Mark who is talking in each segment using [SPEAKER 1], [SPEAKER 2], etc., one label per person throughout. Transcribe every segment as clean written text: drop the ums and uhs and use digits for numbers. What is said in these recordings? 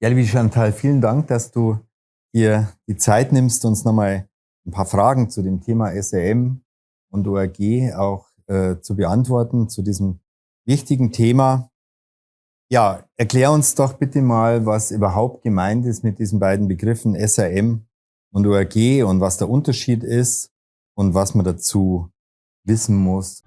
[SPEAKER 1] Ja, liebe Chantal, vielen Dank, dass du dir die Zeit nimmst, uns nochmal ein paar Fragen zu dem Thema SRM und ORG auch zu beantworten, zu diesem wichtigen Thema. Ja, erklär uns doch bitte mal, was überhaupt gemeint ist mit diesen beiden Begriffen SRM und ORG und was der Unterschied ist und was man dazu wissen muss.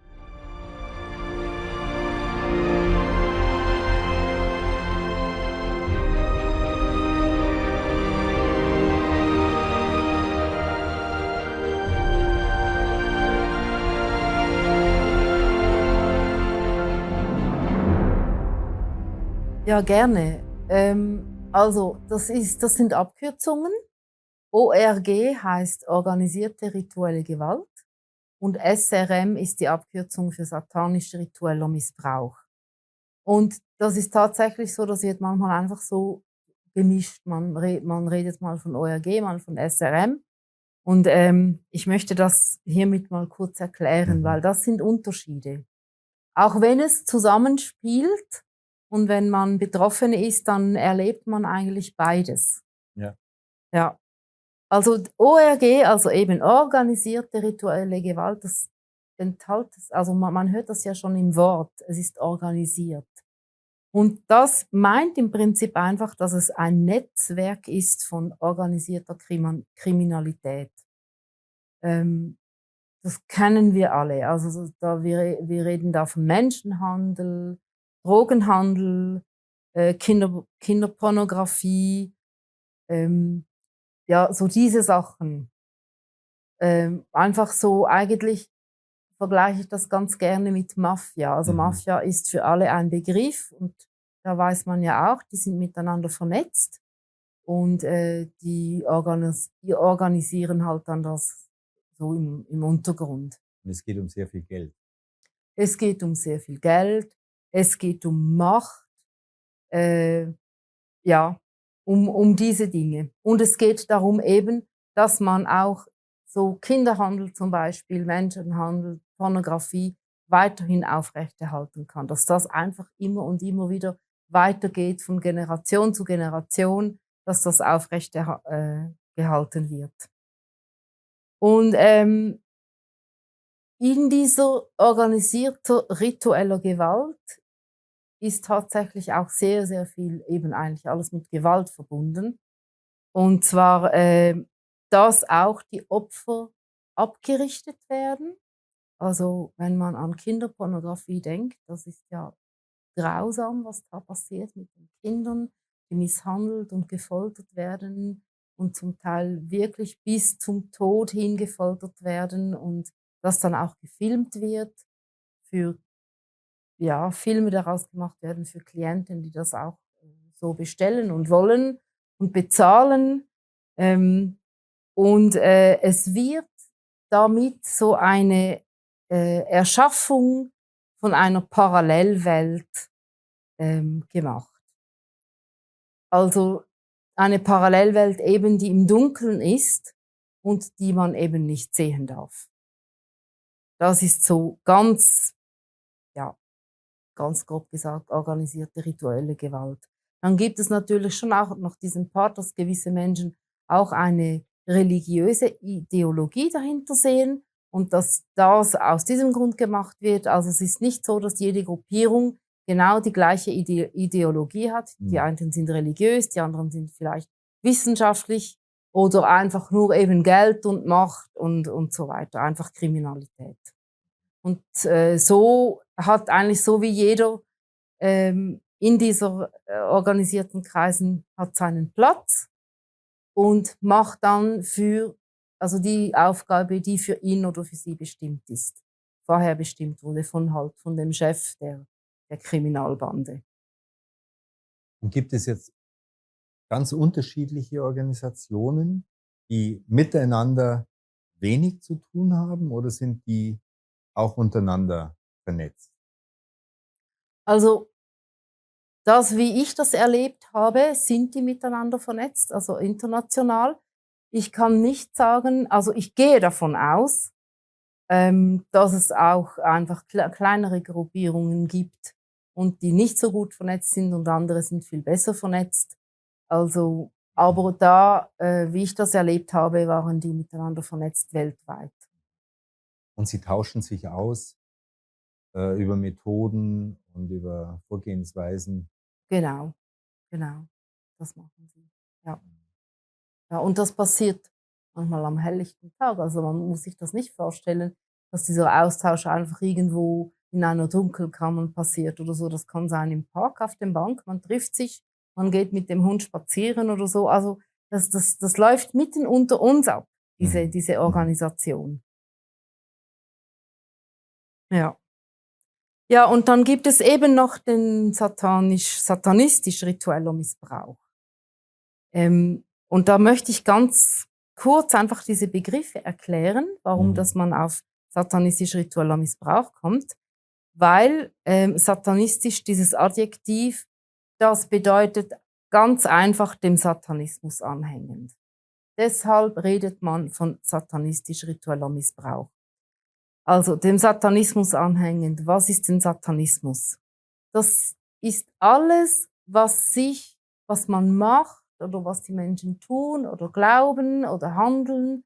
[SPEAKER 2] Ja, gerne. Also, das sind Abkürzungen. ORG heißt organisierte rituelle Gewalt und SRM ist die Abkürzung für satanisch ritueller Missbrauch. Und das ist tatsächlich so, das wird manchmal einfach so gemischt. Man redet mal von ORG, mal von SRM. Und ich möchte das hiermit mal kurz erklären,
[SPEAKER 1] Mhm.
[SPEAKER 2] weil das sind Unterschiede. Auch wenn es zusammenspielt und wenn man Betroffene ist, dann erlebt man eigentlich beides.
[SPEAKER 1] Ja.
[SPEAKER 2] Ja. Also ORG, also eben organisierte rituelle Gewalt, das also man hört das ja schon im Wort, es ist organisiert. Und das meint im Prinzip einfach, dass es ein Netzwerk ist von organisierter Kriminalität. Ähm, Das kennen wir alle. Also wir reden da von Menschenhandel, Drogenhandel, Kinderpornografie, ähm, ja, so diese Sachen. Einfach so eigentlich vergleiche ich das ganz gerne mit Mafia. Also
[SPEAKER 1] Mhm.
[SPEAKER 2] Mafia ist für alle ein Begriff und da weiß man ja auch, die sind miteinander vernetzt und die organisieren halt dann das so im Untergrund.
[SPEAKER 1] Und es geht um sehr viel Geld.
[SPEAKER 2] Es geht um sehr viel Geld, es geht um Macht, äh, ja, um diese Dinge. Und es geht darum eben, dass man auch so Kinderhandel zum Beispiel, Menschenhandel, Pornografie weiterhin aufrechterhalten kann, dass das einfach immer und immer wieder weitergeht von Generation zu Generation, dass das gehalten wird. Und in dieser organisierter ritueller Gewalt ist tatsächlich auch sehr, sehr viel eben eigentlich alles mit Gewalt verbunden. Und zwar, dass auch die Opfer abgerichtet werden. Also, wenn man an Kinderpornografie denkt, das ist ja grausam, was da passiert mit den Kindern, die misshandelt und gefoltert werden und zum Teil wirklich bis zum Tod hin gefoltert werden und das dann auch gefilmt wird, für ja, Filme daraus gemacht werden für Klienten, die das auch so bestellen und wollen und bezahlen. Ähm, und es wird damit so eine Erschaffung von einer Parallelwelt gemacht. Also eine Parallelwelt eben, die im Dunkeln ist und die man eben nicht sehen darf. Das ist so ganz, ja, ganz grob gesagt, organisierte rituelle Gewalt. Dann gibt es natürlich schon auch noch diesen Part, dass gewisse Menschen auch eine religiöse Ideologie dahinter sehen und dass das aus diesem Grund gemacht wird. Also es ist nicht so, dass jede Gruppierung genau die gleiche Ideologie hat. Die
[SPEAKER 1] Mhm.
[SPEAKER 2] einen sind religiös, die anderen sind vielleicht wissenschaftlich oder einfach nur eben Geld und Macht und so weiter, einfach Kriminalität. Und so hat eigentlich so wie jeder in dieser organisierten Kreisen hat seinen Platz und macht dann also die Aufgabe, die für ihn oder für sie bestimmt ist, vorher bestimmt wurde von dem Chef der Kriminalbande.
[SPEAKER 1] Und gibt es jetzt ganz unterschiedliche Organisationen, die miteinander wenig zu tun haben oder sind die auch untereinander vernetzt?
[SPEAKER 2] Also das, wie ich das erlebt habe, sind die miteinander vernetzt, also international. Ich kann nicht sagen, also ich gehe davon aus, dass es auch einfach kleinere Gruppierungen gibt und die nicht so gut vernetzt sind und andere sind viel besser vernetzt. Also, aber da, wie ich das erlebt habe, waren die miteinander vernetzt weltweit.
[SPEAKER 1] Und sie tauschen sich aus über Methoden und über Vorgehensweisen.
[SPEAKER 2] Genau, genau, das machen sie. Ja. Ja, und das passiert manchmal am helllichten Tag. Also, man muss sich das nicht vorstellen, dass dieser Austausch einfach irgendwo in einer Dunkelkammer passiert oder so. Das kann sein im Park auf dem Bank, man trifft sich, man geht mit dem Hund spazieren oder so. Also, das läuft mitten unter uns ab,
[SPEAKER 1] Mhm.
[SPEAKER 2] diese
[SPEAKER 1] Mhm.
[SPEAKER 2] Organisation. Ja. Ja, und dann gibt es eben noch den satanistisch-ritueller Missbrauch. Und da möchte ich ganz kurz einfach diese Begriffe erklären, warum
[SPEAKER 1] Mhm.
[SPEAKER 2] dass man auf satanistisch-ritueller Missbrauch kommt, weil, satanistisch, dieses Adjektiv, das bedeutet ganz einfach dem Satanismus anhängend. Deshalb redet man von satanistisch-ritueller Missbrauch. Also dem Satanismus anhängend. Was ist denn Satanismus? Das ist alles, was man macht oder was die Menschen tun oder glauben oder handeln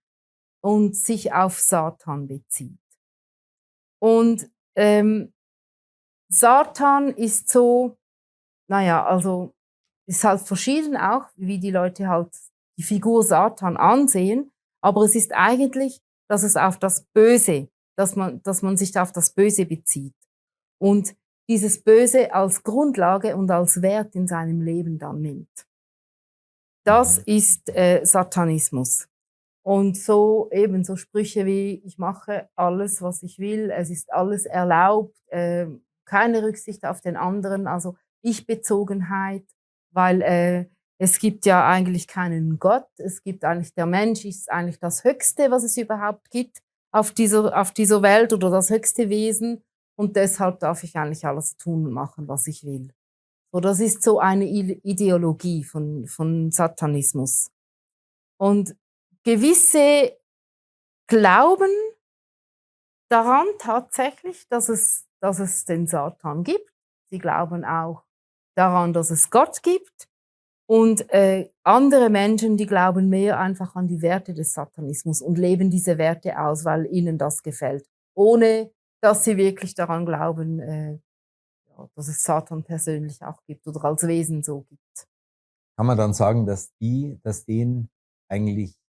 [SPEAKER 2] und sich auf Satan bezieht. Und, Satan ist so, naja, also ist halt verschieden auch, wie die Leute halt die Figur Satan ansehen, aber es ist eigentlich, dass es auf das Böse, dass man sich auf das Böse bezieht und dieses Böse als Grundlage und als Wert in seinem Leben dann nimmt. Das
[SPEAKER 1] Mhm.
[SPEAKER 2] ist, Satanismus. Und so eben so Sprüche wie: „Ich mache alles, was ich will, es ist alles erlaubt, keine Rücksicht auf den anderen“, also Ich-Bezogenheit, weil, es gibt ja eigentlich keinen Gott. Es gibt eigentlich der Mensch ist eigentlich das Höchste, was es überhaupt gibt auf dieser Welt oder das höchste Wesen und deshalb darf ich eigentlich alles tun und machen, was ich will. So, das ist so eine Ideologie von Satanismus. Und gewisse glauben daran tatsächlich, dass es den Satan gibt. Sie glauben auch daran, dass es Gott gibt. Und, andere Menschen, die glauben mehr einfach an die Werte des Satanismus und leben diese Werte aus, weil ihnen das gefällt, ohne dass sie wirklich daran glauben, ja, dass es Satan persönlich auch gibt oder als Wesen so gibt.
[SPEAKER 1] Kann man dann sagen, dass denen eigentlich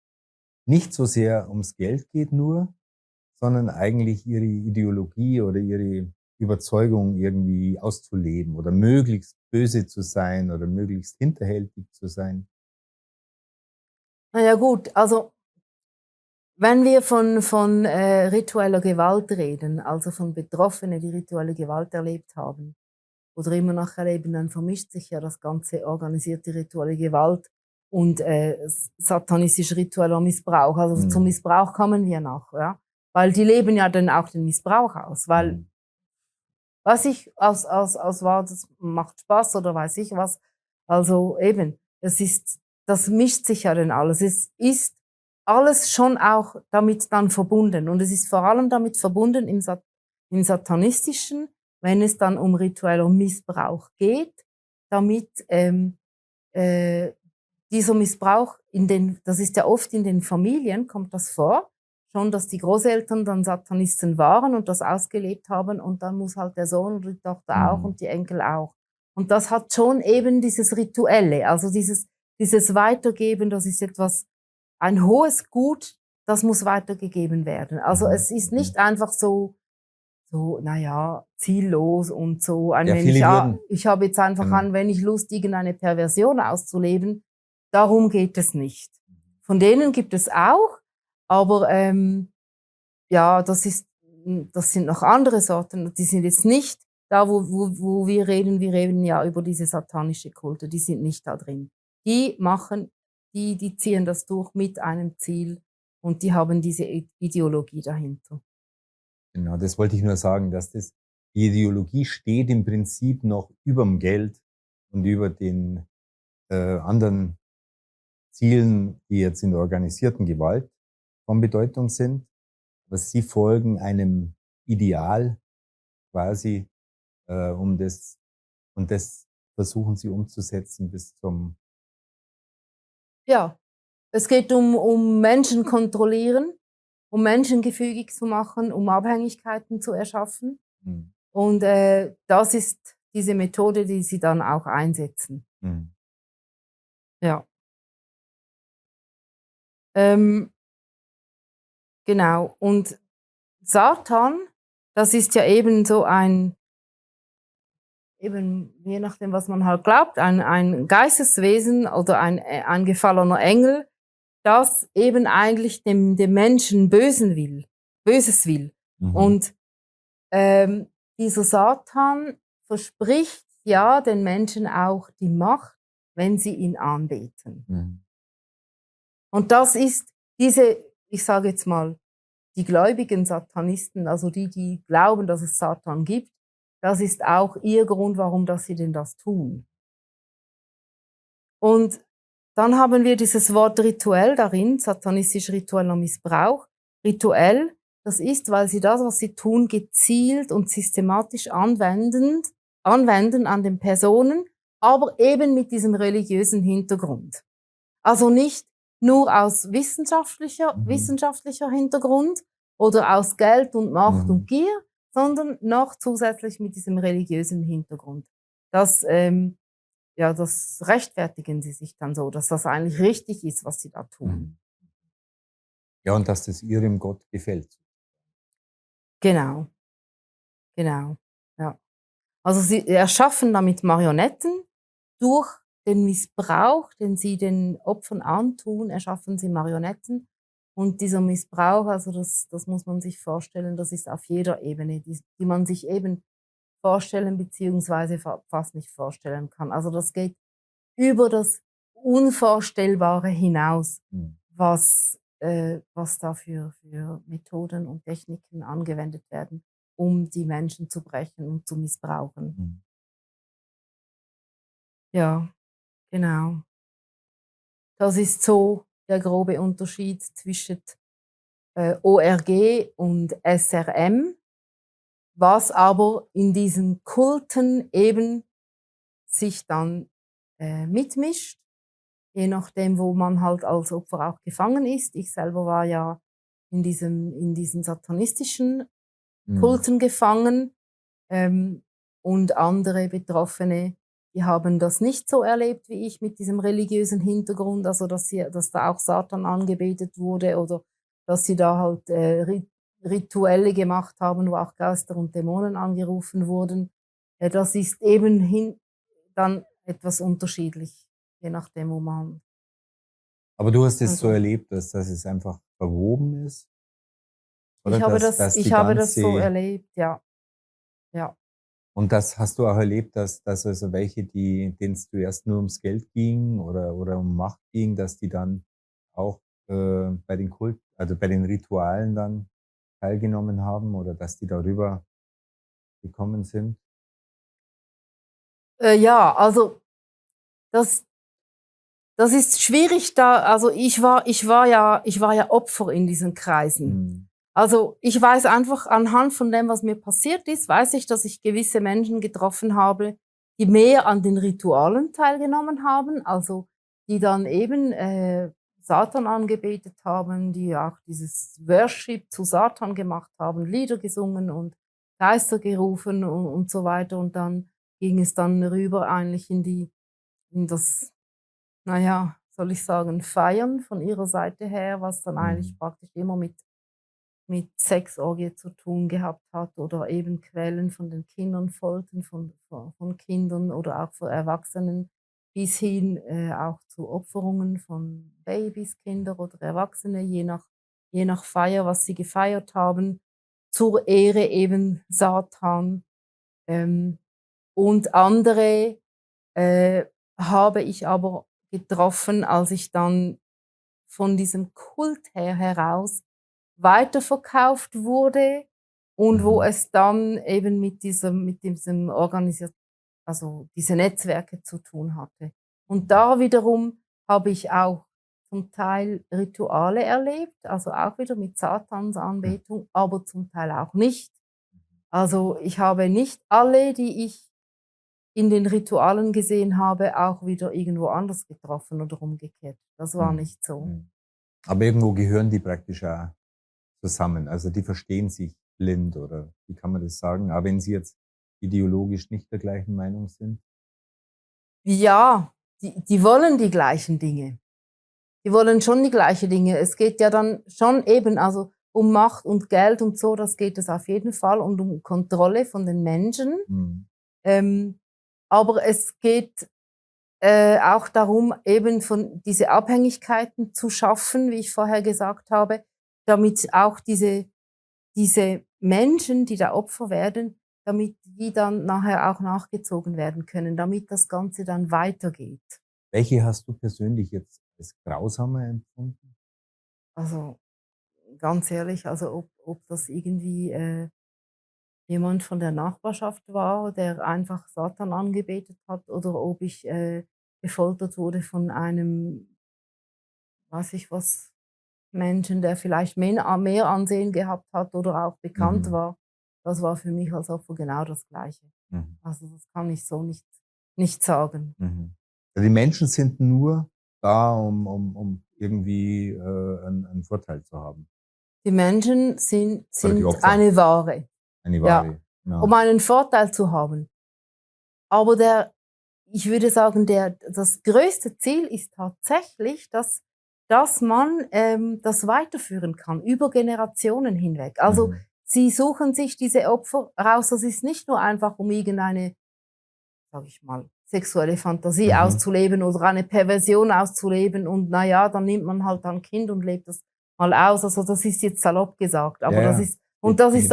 [SPEAKER 1] nicht so sehr ums Geld geht nur, sondern eigentlich ihre Ideologie oder ihre Überzeugung irgendwie auszuleben oder möglichst böse zu sein oder möglichst hinterhältig zu sein?
[SPEAKER 2] Na ja gut, also wenn wir von ritueller Gewalt reden, also von Betroffenen, die rituelle Gewalt erlebt haben oder immer noch erleben, dann vermischt sich ja das ganze organisierte rituelle Gewalt und, satanistischer ritueller Missbrauch. Also, zum
[SPEAKER 1] Mhm.
[SPEAKER 2] Missbrauch kommen wir noch, ja? Weil die leben ja dann auch den Missbrauch aus, weil
[SPEAKER 1] Mhm.
[SPEAKER 2] weiß ich, aus war das macht Spaß oder weiß ich was. Also eben, das mischt sich ja dann alles. Es ist alles schon auch damit dann verbunden und es ist vor allem damit verbunden im Satanistischen, wenn es dann um ritueller Missbrauch geht, damit, äh, dieser Missbrauch das ist ja oft in den Familien kommt das vor, schon, dass die Großeltern dann Satanisten waren und das ausgelebt haben und dann muss halt der Sohn oder die Tochter auch
[SPEAKER 1] Mhm.
[SPEAKER 2] und die Enkel auch. Und das hat schon eben dieses Rituelle, also dieses Weitergeben, das ist etwas ein hohes Gut, das muss weitergegeben werden. Also,
[SPEAKER 1] Mhm.
[SPEAKER 2] es ist
[SPEAKER 1] Mhm.
[SPEAKER 2] nicht einfach so, na ja, ziellos und so
[SPEAKER 1] Ja, viele würden
[SPEAKER 2] ich habe jetzt einfach
[SPEAKER 1] genau.
[SPEAKER 2] ein wenig Lust, irgendeine Perversion auszuleben. Darum geht es nicht. Von denen gibt es auch, aber, ja, das sind noch andere Sorten. Die sind jetzt nicht da, wo wir reden. Wir reden ja über diese satanische Kulte, die sind nicht da drin. Die machen die ziehen das durch mit einem Ziel und die haben diese Ideologie dahinter.
[SPEAKER 1] Genau, das wollte ich nur sagen, dass die Ideologie steht im Prinzip noch überm Geld und über den, anderen Zielen, die jetzt in der organisierten Gewalt von Bedeutung sind. Aber sie folgen einem Ideal quasi, um das und das versuchen sie umzusetzen bis zum
[SPEAKER 2] Ja, es geht um Menschen kontrollieren, um Menschen gefügig zu machen, um Abhängigkeiten zu erschaffen.
[SPEAKER 1] Mhm.
[SPEAKER 2] Und das ist diese Methode, die sie dann auch einsetzen.
[SPEAKER 1] Mhm.
[SPEAKER 2] Ja. Ähm, genau. Und Satan, das ist ja eben so ein, eben je nachdem, was man halt glaubt, ein Geisteswesen oder ein gefallener Engel, das eben eigentlich dem Menschen Böses will.
[SPEAKER 1] Mhm.
[SPEAKER 2] Und dieser Satan verspricht ja den Menschen auch die Macht, wenn sie ihn anbeten.
[SPEAKER 1] Mhm.
[SPEAKER 2] Und das ist diese, ich sage jetzt mal, die gläubigen Satanisten, also die glauben, dass es Satan gibt, das ist auch ihr Grund, warum dass sie denn das tun. Und dann haben wir dieses Wort rituell darin, satanistisch ritueller Missbrauch. Rituell, das ist, weil sie das, was sie tun, gezielt und systematisch anwenden an den Personen, aber eben mit diesem religiösen Hintergrund. Also nicht nur aus
[SPEAKER 1] Mhm.
[SPEAKER 2] wissenschaftlicher Hintergrund oder aus Geld und Macht und
[SPEAKER 1] Mhm.
[SPEAKER 2] Gier, sondern noch zusätzlich mit diesem religiösen Hintergrund. Das, ja, das rechtfertigen sie sich dann so, dass das eigentlich richtig ist, was sie da
[SPEAKER 1] Mhm.
[SPEAKER 2] tun.
[SPEAKER 1] Ja, und dass das ihrem Gott gefällt.
[SPEAKER 2] Genau, genau, ja. Also sie erschaffen damit Marionetten. Durch den Missbrauch, den sie den Opfern antun, erschaffen sie Marionetten. Und dieser Missbrauch, also das muss man sich vorstellen, das ist auf jeder Ebene, die man sich eben vorstellen beziehungsweise fast nicht vorstellen kann. Also das geht über das Unvorstellbare hinaus,
[SPEAKER 1] Mhm.
[SPEAKER 2] was da für Methoden und Techniken angewendet werden, um die Menschen zu brechen und zu missbrauchen.
[SPEAKER 1] Mhm.
[SPEAKER 2] Ja, genau. Das ist so der grobe Unterschied zwischen ORG und SRM, was aber in diesen Kulten eben sich dann mitmischt, je nachdem, wo man halt als Opfer auch gefangen ist. Ich selber war ja in diesen satanistischen
[SPEAKER 1] Mhm.
[SPEAKER 2] Kulten gefangen, ähm, und andere Betroffene, die haben das nicht so erlebt wie ich mit diesem religiösen Hintergrund, also dass da auch Satan angebetet wurde oder dass sie da halt Rituelle gemacht haben, wo auch Geister und Dämonen angerufen wurden. Das ist eben dann etwas unterschiedlich, je nachdem, wo man.
[SPEAKER 1] Aber du hast es so
[SPEAKER 2] Also
[SPEAKER 1] erlebt, dass es einfach verwoben ist oder dass die
[SPEAKER 2] ich habe das so
[SPEAKER 1] ganze
[SPEAKER 2] erlebt, ja, ja.
[SPEAKER 1] und das hast du auch erlebt, dass also welche, denen's zuerst nur ums Geld ging oder um Macht ging, dass die dann auch, bei den also bei den Ritualen dann teilgenommen haben oder dass die darüber gekommen sind?
[SPEAKER 2] Ja, also das Das ist schwierig da, also ich war ja Opfer in diesen Kreisen.
[SPEAKER 1] Mhm.
[SPEAKER 2] Also, ich weiß einfach anhand von dem, was mir passiert ist, weiß ich, dass ich gewisse Menschen getroffen habe, die mehr an den Ritualen teilgenommen haben, also die dann eben Satan angebetet haben, die auch dieses Worship zu Satan gemacht haben, Lieder gesungen und Geister gerufen und so weiter. Und dann ging es dann rüber eigentlich in das, na ja, soll ich sagen, feiern von ihrer Seite her, was dann eigentlich
[SPEAKER 1] Mhm.
[SPEAKER 2] praktisch immer mit Sexorgie zu tun gehabt hat oder eben Quellen von den Kindern, Foltern von Kindern oder auch von Erwachsenen bis hin auch zu Opferungen von Babys, Kinder oder Erwachsene, je nach Feier, was sie gefeiert haben, zur Ehre eben Satan. Ähm, und andere äh, habe ich aber getroffen, als ich dann von diesem Kult her heraus weiterverkauft wurde und wo
[SPEAKER 1] Mhm.
[SPEAKER 2] es dann eben mit diesem also diese Netzwerke zu tun hatte. Und da wiederum habe ich auch zum Teil Rituale erlebt, also auch wieder mit
[SPEAKER 1] Mhm.
[SPEAKER 2] Satansanbetung, aber zum Teil auch nicht. Also ich habe nicht alle, die ich in den Ritualen gesehen habe, auch wieder irgendwo anders getroffen oder umgekehrt. Das war nicht so.
[SPEAKER 1] Aber irgendwo gehören die praktisch auch zusammen. Also die verstehen sich blind oder wie kann man das sagen? Aber wenn sie jetzt ideologisch nicht der gleichen Meinung sind?
[SPEAKER 2] Ja, die wollen die gleichen Dinge. Die wollen schon die gleichen Dinge. Es geht ja dann schon eben, also um Macht und Geld und so, das geht es auf jeden Fall und um Kontrolle von den Menschen. Aber es geht auch darum, eben von diese Abhängigkeiten zu schaffen, wie ich vorher gesagt habe, damit auch diese Menschen, die da Opfer werden, damit die dann nachher auch nachgezogen werden können, damit das Ganze dann weitergeht.
[SPEAKER 1] Welche hast du persönlich jetzt als grausamer empfunden?
[SPEAKER 2] Also ganz ehrlich, also ob das irgendwie jemand von der Nachbarschaft war, der einfach Satan angebetet hat, oder ob ich gefoltert wurde von einem, weiß ich was, Menschen, der vielleicht mehr Ansehen gehabt hat oder auch bekannt war. Das war für mich als Opfer genau das Gleiche. Also das kann ich so nicht sagen.
[SPEAKER 1] Also die Menschen sind nur da, um irgendwie einen Vorteil zu haben.
[SPEAKER 2] Die Menschen
[SPEAKER 1] Oder die
[SPEAKER 2] sind
[SPEAKER 1] Opfer.
[SPEAKER 2] eine Ware,
[SPEAKER 1] Eine
[SPEAKER 2] ja,
[SPEAKER 1] Ware. Ja.
[SPEAKER 2] um einen Vorteil zu haben. Aber ich würde sagen, das größte Ziel ist tatsächlich, dass man das weiterführen kann, über Generationen hinweg. Also sie suchen sich diese Opfer raus. Das ist nicht nur einfach, um irgendeine, sage ich mal, sexuelle Fantasie auszuleben oder eine Perversion auszuleben und naja, dann nimmt man halt ein Kind und lebt das mal aus. Also das ist jetzt salopp gesagt. Aber
[SPEAKER 1] Ja,
[SPEAKER 2] das ist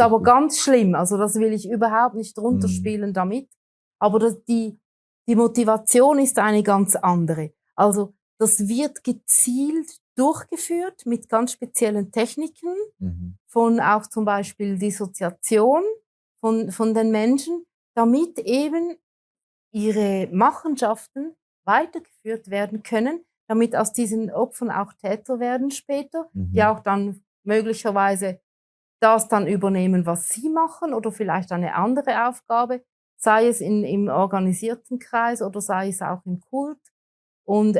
[SPEAKER 2] aber
[SPEAKER 1] richtig.
[SPEAKER 2] ganz schlimm. Also das will ich überhaupt nicht runterspielen damit. Aber die Motivation ist eine ganz andere. Also das wird gezielt durchgeführt mit ganz speziellen Techniken von auch zum Beispiel Dissoziation von den Menschen, damit eben ihre Machenschaften weitergeführt werden können, damit aus diesen Opfern auch Täter werden später, die auch dann möglicherweise das dann übernehmen, was sie machen oder vielleicht eine andere Aufgabe, sei es im organisierten Kreis oder sei es auch im Kult. Und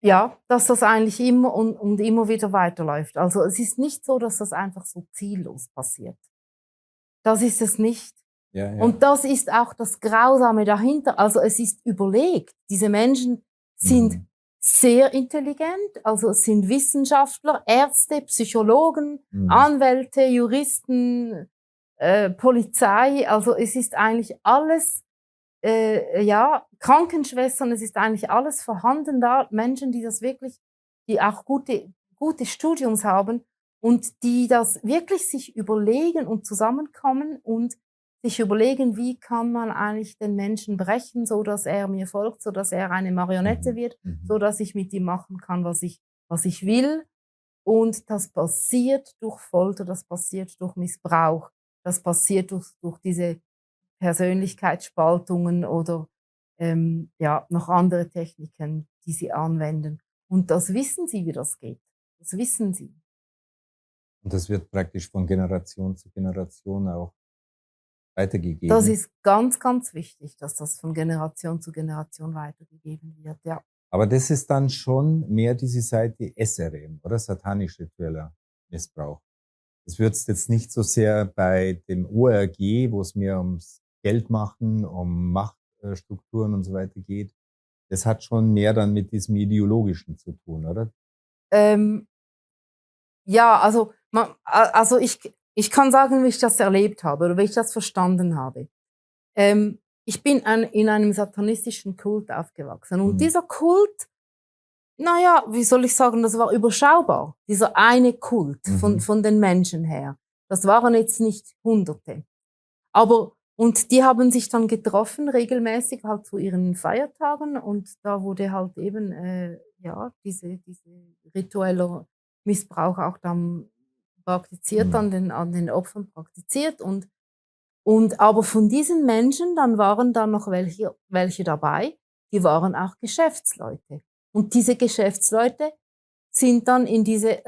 [SPEAKER 2] ja, dass das eigentlich immer und immer wieder weiterläuft. Also es ist nicht so, dass das einfach so ziellos passiert. Das ist es nicht.
[SPEAKER 1] Ja, ja.
[SPEAKER 2] Und das ist auch das Grausame dahinter. Also es ist überlegt. Diese Menschen sind sehr intelligent, also es sind Wissenschaftler, Ärzte, Psychologen, Anwälte, Juristen, Polizei. Also es ist eigentlich alles, ja, Krankenschwestern, es ist eigentlich alles vorhanden da. Menschen, die das wirklich, die auch gute Studiums haben und die das wirklich sich überlegen und zusammenkommen und sich überlegen, wie kann man eigentlich den Menschen brechen, so dass er mir folgt, so dass er eine Marionette wird, so dass ich mit ihm machen kann, was ich will. Und das passiert durch Folter, das passiert durch Missbrauch, das passiert durch diese Persönlichkeitsspaltungen oder ja, noch andere Techniken, die sie anwenden. Und das wissen sie, wie das geht. Das wissen sie.
[SPEAKER 1] Und das wird praktisch von Generation zu Generation auch weitergegeben.
[SPEAKER 2] Das ist ganz, ganz wichtig, dass das von Generation zu Generation weitergegeben wird, ja.
[SPEAKER 1] Aber das ist dann schon mehr diese Seite SRM, oder? Satanisch-ritueller Missbrauch. Das wird jetzt nicht so sehr bei dem ORG, wo es mehr ums Geld machen, um Machtstrukturen und so weiter geht. Das hat schon mehr dann mit diesem Ideologischen zu tun, oder?
[SPEAKER 2] Ja, also ich kann sagen, wie ich das erlebt habe oder wie ich das verstanden habe. Ich bin in einem satanistischen Kult aufgewachsen und dieser Kult, naja, wie soll ich sagen, das war überschaubar, dieser eine Kult von den Menschen her. Das waren jetzt nicht Hunderte. Und die haben sich dann getroffen, regelmäßig halt zu ihren Feiertagen und da wurde halt eben, ja, diese ritueller Missbrauch auch dann praktiziert, an den Opfern praktiziert und aber von diesen Menschen, dann waren da noch welche dabei, die waren auch Geschäftsleute. Und diese Geschäftsleute sind dann in diese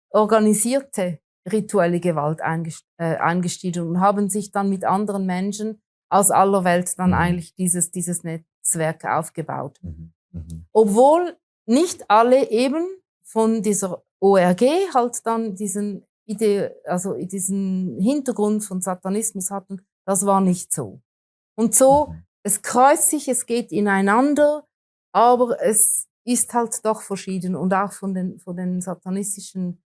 [SPEAKER 2] organisierte rituelle Gewalt eingestiegen und haben sich dann mit anderen Menschen aus aller Welt dann
[SPEAKER 1] Mhm.
[SPEAKER 2] eigentlich dieses Netzwerk aufgebaut.
[SPEAKER 1] Mhm. Mhm.
[SPEAKER 2] Obwohl nicht alle eben von dieser ORG halt dann diesen Hintergrund von Satanismus hatten, das war nicht so. Und so,
[SPEAKER 1] Mhm.
[SPEAKER 2] es kreuzt sich, es geht ineinander, aber es ist halt doch verschieden. Und auch von den satanistischen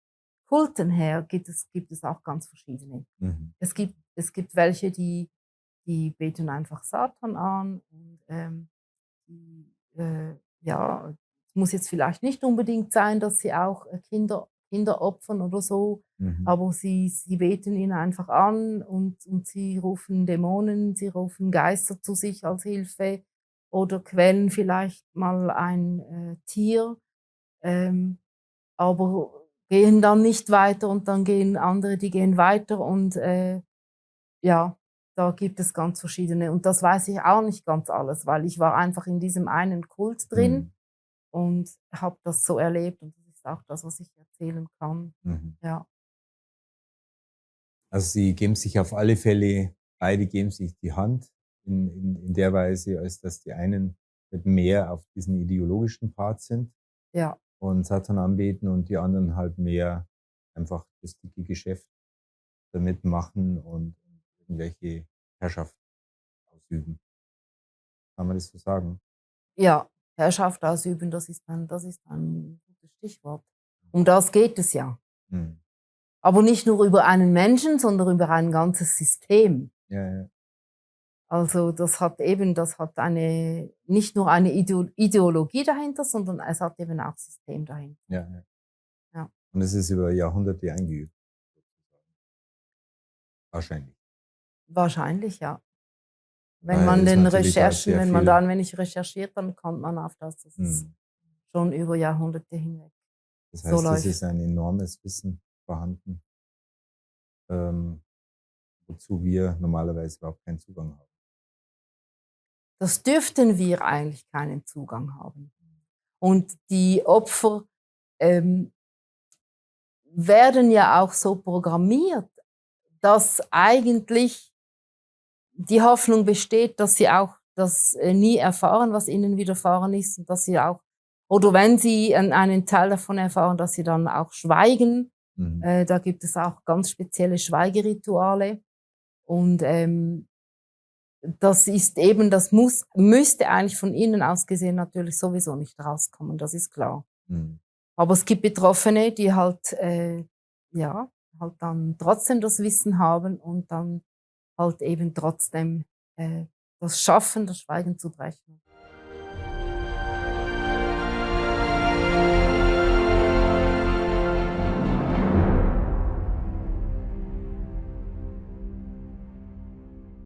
[SPEAKER 2] Kulten her gibt es auch ganz verschiedene.
[SPEAKER 1] Mhm.
[SPEAKER 2] Es gibt welche, die beten einfach Satan an und die, ja, es muss jetzt vielleicht nicht unbedingt sein, dass sie auch Kinder opfern oder so,
[SPEAKER 1] Mhm.
[SPEAKER 2] aber sie beten ihn einfach an und sie rufen Dämonen, sie rufen Geister zu sich als Hilfe oder quälen vielleicht mal ein Tier, ähm, aber gehen dann nicht weiter und dann gehen andere, die gehen weiter und ja, da gibt es ganz verschiedene. Und das weiß ich auch nicht ganz alles, weil ich war einfach in diesem einen Kult drin
[SPEAKER 1] Mhm.
[SPEAKER 2] und habe das so erlebt und das ist auch das, was ich erzählen kann.
[SPEAKER 1] Mhm.
[SPEAKER 2] Ja,
[SPEAKER 1] Also sie geben sich auf alle Fälle, beide geben sich die Hand in der Weise, als dass die einen halt mehr auf diesen ideologischen Part sind
[SPEAKER 2] ja,
[SPEAKER 1] und Satan anbeten und die anderen halt mehr einfach das dicke Geschäft damit machen und irgendwelche Herrschaft ausüben. Kann man das so sagen?
[SPEAKER 2] ja. Herrschaft ausüben, das ist ein gutes Stichwort. Um das geht es ja.
[SPEAKER 1] Mhm.
[SPEAKER 2] Aber nicht nur über einen Menschen, sondern über ein ganzes System.
[SPEAKER 1] Ja, ja.
[SPEAKER 2] Also das hat nicht nur eine Ideologie dahinter, sondern es hat eben auch System dahinter.
[SPEAKER 1] Ja, ja.
[SPEAKER 2] Ja.
[SPEAKER 1] Und es ist über Jahrhunderte eingeübt, sozusagen. Wahrscheinlich.
[SPEAKER 2] Wahrscheinlich, ja.
[SPEAKER 1] Daher ist natürlich da sehr
[SPEAKER 2] Wenn man da
[SPEAKER 1] viel.
[SPEAKER 2] ein wenig recherchiert, dann kommt man auf das, dass es
[SPEAKER 1] Mhm.
[SPEAKER 2] schon über Jahrhunderte hinweg
[SPEAKER 1] Das
[SPEAKER 2] so
[SPEAKER 1] heißt, es
[SPEAKER 2] läuft.
[SPEAKER 1] ist ein enormes Wissen vorhanden, ähm, wozu wir normalerweise überhaupt keinen Zugang haben.
[SPEAKER 2] Das dürften wir eigentlich keinen Zugang haben. Und die Opfer ähm, werden ja auch so programmiert, dass eigentlich die Hoffnung besteht, dass sie auch das nie erfahren, was ihnen widerfahren ist und dass sie auch, oder wenn sie einen Teil davon erfahren, dass sie dann auch schweigen.
[SPEAKER 1] Mhm.
[SPEAKER 2] Da gibt es auch ganz spezielle Schweigerituale und das ist eben, müsste eigentlich von innen aus gesehen natürlich sowieso nicht rauskommen, das ist klar.
[SPEAKER 1] Mhm.
[SPEAKER 2] Aber es gibt Betroffene, die halt, ja, halt dann trotzdem das Wissen haben und dann halt eben trotzdem das schaffen, das Schweigen zu brechen.